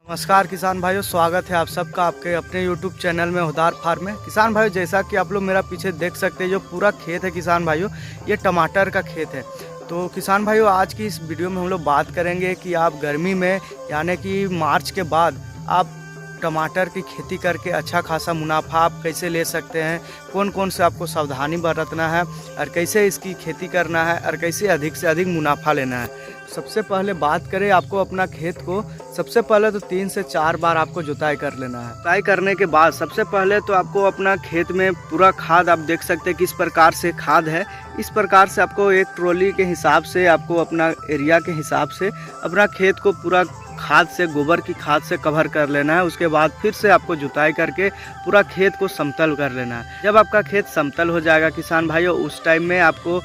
नमस्कार किसान भाइयों, स्वागत है आप सबका आपके अपने YouTube चैनल में हुदार फार्म में। किसान भाइयों, जैसा कि आप लोग मेरा पीछे देख सकते हैं, जो पूरा खेत है किसान भाइयों, ये टमाटर का खेत है। तो किसान भाइयों, आज की इस वीडियो में हम लोग बात करेंगे कि आप गर्मी में यानी कि मार्च के बाद आप टमाटर की खेती करके अच्छा खासा मुनाफा आप कैसे ले सकते हैं, कौन कौन से आपको सावधानी बरतना है और कैसे इसकी खेती करना है और कैसे अधिक से अधिक मुनाफा लेना है। सबसे पहले बात करें, आपको अपना खेत को सबसे पहले तो 3 से 4 बार आपको जुताई कर लेना है। जुताई करने के बाद सबसे पहले तो आपको अपना खेत में पूरा खाद, आप देख सकते हैं किस प्रकार से खाद है, इस प्रकार से आपको एक ट्रॉली के हिसाब से, आपको अपना एरिया के हिसाब से अपना खेत को पूरा खाद से, गोबर की खाद से कवर कर लेना है। उसके बाद फिर से आपको जुताई करके पूरा खेत को समतल कर लेना है। जब आपका खेत समतल हो जाएगा किसान भाइयों, उस टाइम में आपको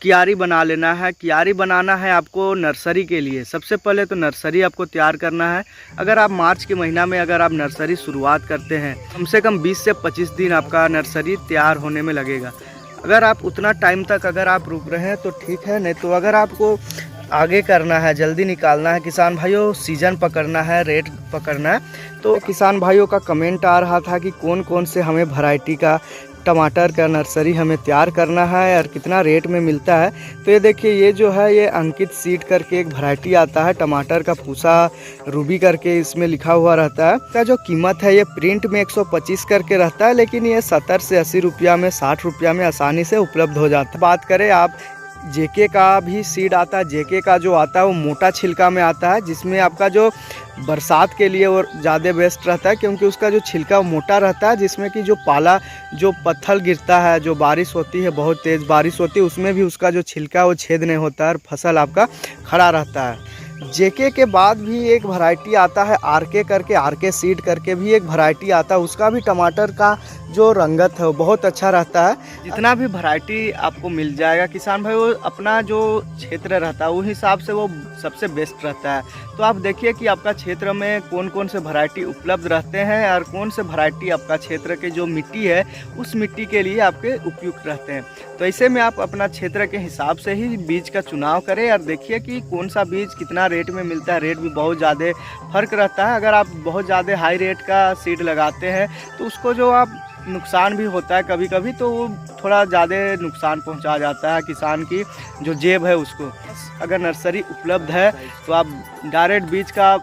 क्यारी बना लेना है। क्यारी बनाना है आपको नर्सरी के लिए। सबसे पहले तो नर्सरी आपको तैयार करना है। अगर आप मार्च के महीना में अगर आप नर्सरी शुरुआत करते हैं, कम से कम 20 से 25 दिन आपका नर्सरी तैयार होने में लगेगा। अगर आप उतना टाइम तक अगर आप रुक रहे हैं तो ठीक है, नहीं तो अगर आपको आगे करना है, जल्दी निकालना है किसान भाइयों, सीजन पकड़ना है, रेट पकड़ना है, तो किसान भाइयों का कमेंट आ रहा था कि कौन कौन से हमें वैरायटी का टमाटर का नर्सरी हमें तैयार करना है और कितना रेट में मिलता है। तो ये देखिए, ये जो है ये अंकित सीड करके एक वैरायटी आता है टमाटर का, पूसा रूबी करके इसमें लिखा हुआ रहता है। इसका जो कीमत है ये प्रिंट में 125 करके रहता है, लेकिन ये 70 से 80 रुपया में, 60 रुपया में आसानी से उपलब्ध हो जाता है। बात करें आप जेके का भी सीड आता है। जेके का जो आता है वो मोटा छिलका में आता है, जिसमें आपका जो बरसात के लिए और ज़्यादा बेस्ट रहता है, क्योंकि उसका जो छिलका मोटा रहता है, जिसमें कि जो पाला, जो पत्थर गिरता है, जो बारिश होती है, बहुत तेज़ बारिश होती है, उसमें भी उसका जो छिलका वो छेद नहीं होता है और फसल आपका खड़ा रहता है। जेके के बाद भी एक वैरायटी आता है आरके करके, आरके सीड करके भी एक वैरायटी आता है। उसका भी टमाटर का जो रंगत है वो बहुत अच्छा रहता है। जितना भी वैरायटी आपको मिल जाएगा किसान भाई, वो अपना जो क्षेत्र रहता है उस हिसाब से वो सबसे बेस्ट रहता है। तो आप देखिए कि आपका क्षेत्र में कौन कौन से वैरायटी उपलब्ध रहते हैं और कौन से वैरायटी आपका क्षेत्र के जो मिट्टी है उस मिट्टी के लिए आपके उपयुक्त रहते हैं। तो ऐसे में आप अपना क्षेत्र के हिसाब से ही बीज का चुनाव करें और देखिए कि कौन सा बीज कितना रेट में मिलता है। रेट भी बहुत ज़्यादा फर्क रहता है। अगर आप बहुत ज़्यादा हाई रेट का सीड लगाते हैं तो उसको जो आप नुकसान भी होता है कभी कभी, तो वो थोड़ा ज़्यादा नुकसान पहुंचा जाता है किसान की जो जेब है उसको। अगर नर्सरी उपलब्ध है तो आप डायरेक्ट बीज का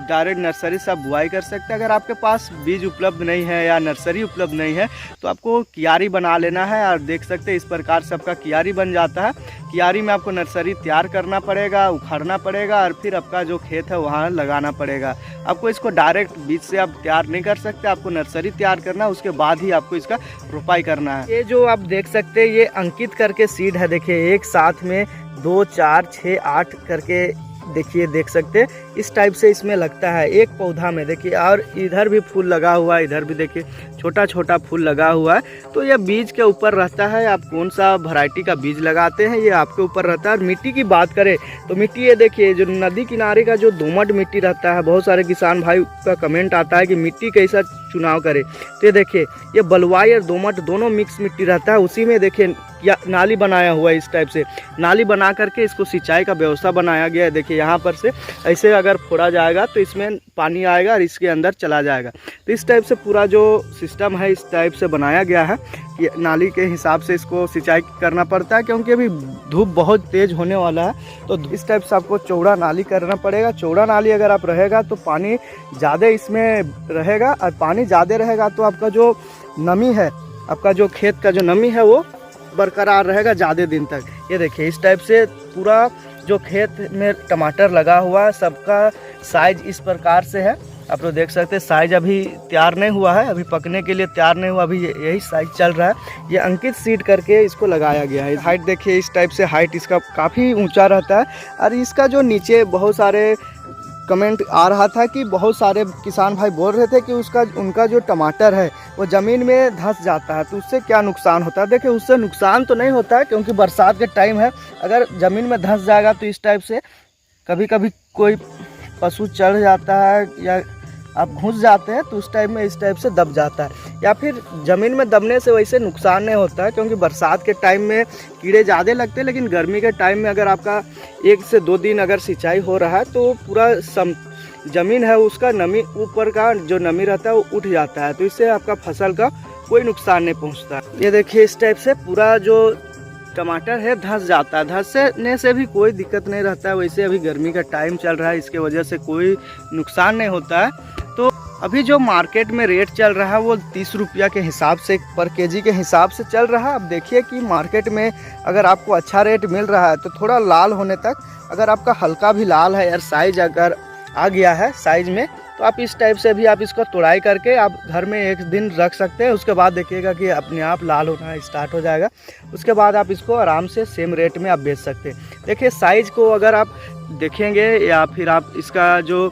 डायरेक्ट नर्सरी से आप बुआई कर सकते हैं। अगर आपके पास बीज उपलब्ध नहीं है या नर्सरी उपलब्ध नहीं है तो आपको क्यारी बना लेना है और देख सकते हैं इस प्रकार से आपका क्यारी बन जाता है। क्यारी में आपको नर्सरी तैयार करना पड़ेगा, उखाड़ना पड़ेगा और फिर आपका जो खेत है वहाँ लगाना पड़ेगा। आपको इसको डायरेक्ट बीज से आप तैयार नहीं कर सकते, आपको नर्सरी तैयार करना है, उसके बाद ही आपको इसका रोपाई करना है। ये जो आप देख सकते हैं ये अंकित करके सीड है। देखिए एक साथ में 2, 4, 6, 8 करके देखिए, देख सकते हैं इस टाइप से इसमें लगता है एक पौधा में। देखिए और इधर भी फूल लगा हुआ है, इधर भी देखिए छोटा छोटा फूल लगा हुआ है। तो यह बीज के ऊपर रहता है, आप कौन सा वैरायटी का बीज लगाते हैं ये आपके ऊपर रहता है। और मिट्टी की बात करें तो मिट्टी ये देखिए, जो नदी किनारे का जो दोमट मिट्टी रहता है, बहुत सारे किसान भाई का कमेंट आता है कि मिट्टी कैसा चुनाव करे। तो ये देखिए, ये बलुआई और दोमट दोनों मिक्स मिट्टी रहता है। उसी में देखिए या नाली बनाया हुआ है, इस टाइप से नाली बना करके इसको सिंचाई का व्यवस्था बनाया गया है। देखिए यहाँ पर से ऐसे अगर फोड़ा जाएगा तो इसमें पानी आएगा और इसके अंदर चला जाएगा। तो इस टाइप से पूरा जो सिस्टम है इस टाइप से बनाया गया है कि नाली के हिसाब से इसको सिंचाई करना पड़ता है, क्योंकि अभी धूप बहुत तेज़ होने वाला है। तो इस टाइप से आपको चौड़ा नाली करना पड़ेगा। चौड़ा नाली अगर आप रहेगा तो पानी ज़्यादा इसमें रहेगा, और पानी ज़्यादा रहेगा तो आपका जो नमी है, आपका जो खेत का जो नमी है वो बरकरार रहेगा ज़्यादा दिन तक। ये देखिए इस टाइप से पूरा जो खेत में टमाटर लगा हुआ है, सबका साइज इस प्रकार से है। आप लोग देख सकते हैं साइज अभी तैयार नहीं हुआ है, अभी पकने के लिए तैयार नहीं हुआ, अभी यही साइज चल रहा है। ये अंकित सीड करके इसको लगाया गया है। हाइट देखिए इस टाइप से हाइट इसका काफ़ी ऊंचा रहता है। और इसका जो नीचे बहुत सारे कमेंट आ रहा था कि बहुत सारे किसान भाई बोल रहे थे कि उनका जो टमाटर है वो ज़मीन में धंस जाता है, तो उससे क्या नुकसान होता है। देखिए उससे नुकसान तो नहीं होता है, क्योंकि बरसात के टाइम है। अगर ज़मीन में धंस जाएगा तो इस टाइप से कभी कभी कोई पशु चढ़ जाता है या आप घुस जाते हैं तो उस टाइम में इस टाइप से दब जाता है, या फिर ज़मीन में दबने से वैसे नुकसान नहीं होता है, क्योंकि बरसात के टाइम में कीड़े ज़्यादा लगते हैं। लेकिन गर्मी के टाइम में अगर आपका 1 से 2 दिन अगर सिंचाई हो रहा है तो पूरा ज़मीन है उसका नमी, ऊपर का जो नमी रहता है वो उठ जाता है, तो इससे आपका फसल का कोई नुकसान नहीं पहुंचता। ये देखिए इस टाइप से पूरा जो टमाटर है धंस जाता है, धंसने से भी कोई दिक्कत नहीं रहता है। वैसे अभी गर्मी का टाइम चल रहा है, इसके वजह से कोई नुकसान नहीं होता है। तो अभी जो मार्केट में रेट चल रहा है वो 30 रुपया के हिसाब से पर केजी के हिसाब से चल रहा है। अब देखिए कि मार्केट में अगर आपको अच्छा रेट मिल रहा है तो थोड़ा लाल होने तक, अगर आपका हल्का भी लाल है यार, साइज अगर आ गया है साइज में, तो आप इस टाइप से भी आप इसको तोड़ाई करके आप घर में एक दिन रख सकते हैं। उसके बाद देखिएगा कि अपने आप लाल होना स्टार्ट हो जाएगा। उसके बाद आप इसको आराम से सेम रेट में आप बेच सकते हैं। देखिए साइज़ को अगर आप देखेंगे या फिर आप इसका जो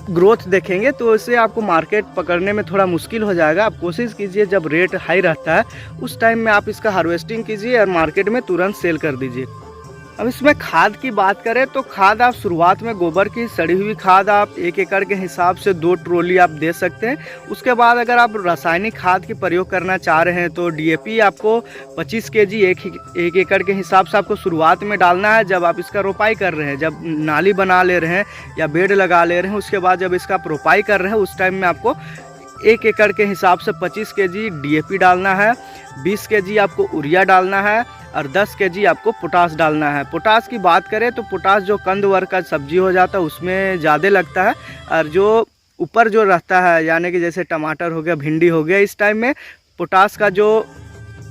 ग्रोथ देखेंगे तो इससे आपको मार्केट पकड़ने में थोड़ा मुश्किल हो जाएगा। आप कोशिश कीजिए जब रेट हाई रहता है उस टाइम में आप इसका हार्वेस्टिंग कीजिए और मार्केट में तुरंत सेल कर दीजिए। अब इसमें खाद की बात करें तो खाद आप शुरुआत में गोबर की सड़ी हुई खाद आप 1 एकड़ के हिसाब से 2 ट्रॉली आप दे सकते हैं। उसके बाद अगर आप रासायनिक खाद की प्रयोग करना चाह रहे हैं तो डीएपी आपको 25 केजी एक एकड़ के हिसाब से आपको शुरुआत में डालना है। जब आप इसका रोपाई कर रहे हैं, जब नाली बना ले रहे हैं या बेड लगा ले रहे हैं, उसके बाद जब इसका रोपाई कर रहे हैं उस टाइम में आपको 1 एकड़ के हिसाब से 25 केजी डीएपी डालना है, 20 केजी आपको यूरिया डालना है और 10 केजी आपको पोटास डालना है। पोटास की बात करें तो पोटास जो कंद वर्ग का सब्जी हो जाता है उसमें ज़्यादा लगता है, और जो ऊपर जो रहता है यानी कि जैसे टमाटर हो गया, भिंडी हो गया, इस टाइम में पोटास का जो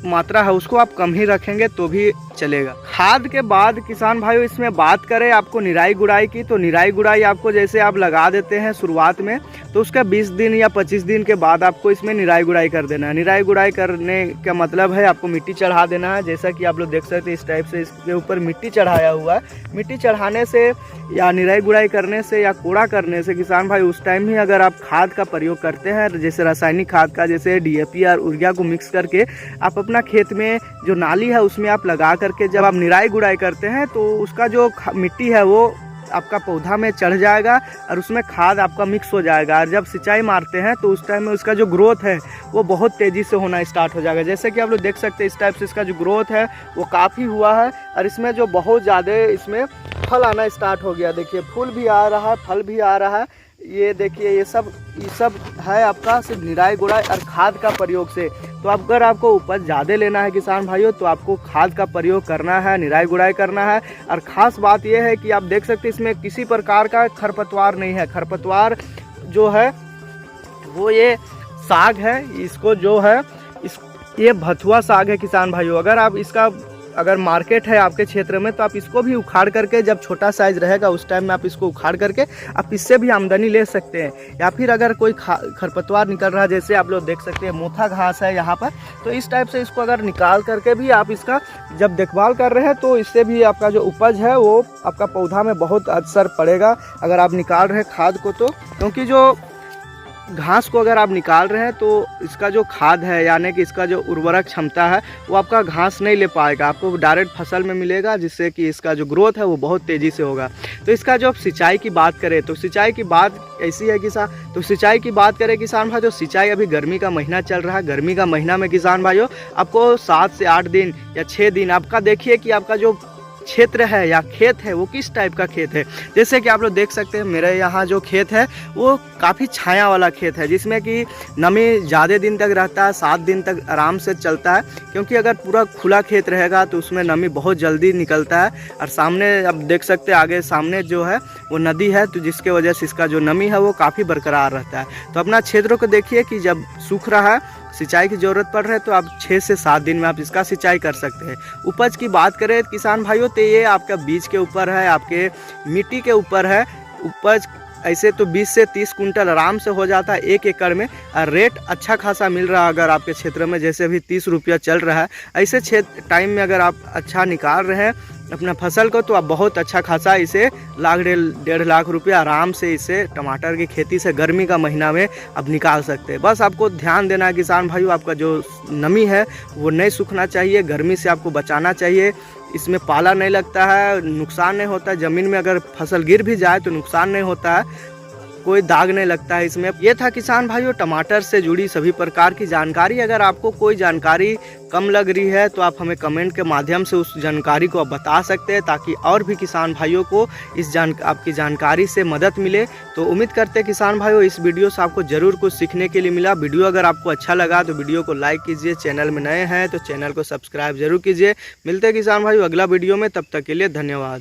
मात्रा है उसको आप कम ही रखेंगे तो भी चलेगा। खाद के बाद किसान भाइयों इसमें बात करें आपको निराई गुड़ाई की, तो निराई गुड़ाई आपको जैसे आप लगा देते हैं शुरुआत में तो उसका 20 दिन या 25 दिन के बाद आपको इसमें निराई गुड़ाई कर देना है। निराई गुड़ाई करने का मतलब है आपको मिट्टी चढ़ा देना है। जैसा कि आप लोग देख सकते हैं इस टाइप से इसके ऊपर मिट्टी चढ़ाया हुआ है। मिट्टी चढ़ाने से या निराई गुड़ाई करने से या कोड़ा करने से किसान भाई उस टाइम ही अगर आप खाद का प्रयोग करते हैं, जैसे रासायनिक खाद का, जैसे डीएपी और यूरिया को मिक्स करके आप अपना खेत में जो नाली है उसमें आप लगा करके जब आप निराई गुड़ाई करते हैं तो उसका जो मिट्टी है वो आपका पौधा में चढ़ जाएगा और उसमें खाद आपका मिक्स हो जाएगा। और जब सिंचाई मारते हैं तो उस टाइम में उसका जो ग्रोथ है वो बहुत तेज़ी से होना स्टार्ट हो जाएगा। जैसे कि आप लोग देख सकते हैं इस टाइप से इसका जो ग्रोथ है वो काफ़ी हुआ है और इसमें जो बहुत ज़्यादा इसमें फल आना स्टार्ट हो गया। देखिए फूल भी आ रहा है, फल भी आ रहा है। ये देखिए ये सब है आपका सिर्फ निराई गुड़ाई और खाद का प्रयोग से। तो अगर आपको उपज ज़्यादा लेना है किसान भाइयों तो आपको खाद का प्रयोग करना है, निराई गुड़ाई करना है। और ख़ास बात यह है कि आप देख सकते हैं इसमें किसी प्रकार का खरपतवार नहीं है। खरपतवार जो है वो ये साग है, इसको जो है ये भथुआ साग है किसान भाइयों। अगर आप इसका अगर मार्केट है आपके क्षेत्र में तो आप इसको भी उखाड़ करके जब छोटा साइज रहेगा उस टाइम में आप इसको उखाड़ करके आप इससे भी आमदनी ले सकते हैं। या फिर अगर कोई खरपतवार निकल रहा है, जैसे आप लोग देख सकते हैं मोथा घास है यहाँ पर, तो इस टाइप से इसको अगर निकाल करके भी आप इसका जब देखभाल कर रहे हैं तो इससे भी आपका जो उपज है वो आपका पौधा में बहुत असर पड़ेगा अगर आप निकाल रहे हैं खाद को। तो क्योंकि जो घास को अगर आप निकाल रहे हैं तो इसका जो खाद है यानी कि इसका जो उर्वरक क्षमता है वो आपका घास नहीं ले पाएगा, आपको डायरेक्ट फसल में मिलेगा, जिससे कि इसका जो ग्रोथ है वो बहुत तेज़ी से होगा। तो इसका जो सिंचाई की बात करें तो सिंचाई की बात ऐसी है तो सिंचाई की बात करें किसान भाई तो सिंचाई अभी गर्मी का महीना चल रहा है। गर्मी का महीना में किसान भाइयों आपको 7 से 8 दिन या 6 दिन आपका देखिए कि आपका जो क्षेत्र है या खेत है वो किस टाइप का खेत है। जैसे कि आप लोग देख सकते हैं मेरे यहाँ जो खेत है वो काफ़ी छाया वाला खेत है, जिसमें कि नमी ज़्यादा दिन तक रहता है, 7 दिन तक आराम से चलता है। क्योंकि अगर पूरा खुला खेत रहेगा तो उसमें नमी बहुत जल्दी निकलता है। और सामने अब देख सकते हैं आगे सामने जो है वो नदी है, तो जिसके वजह से इसका जो नमी है वो काफ़ी बरकरार रहता है। तो अपना क्षेत्रों को देखिए कि जब सूख रहा है, सिंचाई की ज़रूरत पड़ रही है तो आप 6 से 7 दिन में आप इसका सिंचाई कर सकते हैं। उपज की बात करें किसान भाइयों तो ये आपका बीज के ऊपर है, आपके मिट्टी के ऊपर है। उपज ऐसे तो 20 से 30 कुंटल आराम से हो जाता है 1 एकड़ में। और रेट अच्छा खासा मिल रहा है अगर आपके क्षेत्र में, जैसे अभी 30 रुपया चल रहा है। ऐसे टाइम में अगर आप अच्छा निकाल रहे हैं अपना फसल को तो आप बहुत अच्छा खासा इसे 1.5 लाख रुपया आराम से इसे टमाटर की खेती से गर्मी का महीना में आप निकाल सकते हैं। बस आपको ध्यान देना है किसान भाइयों, आपका जो नमी है वो नहीं सूखना चाहिए, गर्मी से आपको बचाना चाहिए। इसमें पाला नहीं लगता है, नुकसान नहीं होता है। ज़मीन में अगर फसल गिर भी जाए तो नुकसान नहीं होता है। कोई दाग नहीं लगता है इसमें। ये था किसान भाइयों टमाटर से जुड़ी सभी प्रकार की जानकारी। अगर आपको कोई जानकारी कम लग रही है तो आप हमें कमेंट के माध्यम से उस जानकारी को आप बता सकते हैं, ताकि और भी किसान भाइयों को आपकी जानकारी से मदद मिले। तो उम्मीद करते हैं किसान भाइयों इस वीडियो से आपको ज़रूर कुछ सीखने के लिए मिला। वीडियो अगर आपको अच्छा लगा तो वीडियो को लाइक कीजिए, चैनल में नए हैं तो चैनल को सब्सक्राइब जरूर कीजिए। मिलते हैं किसान भाइयों अगला वीडियो में, तब तक के लिए धन्यवाद।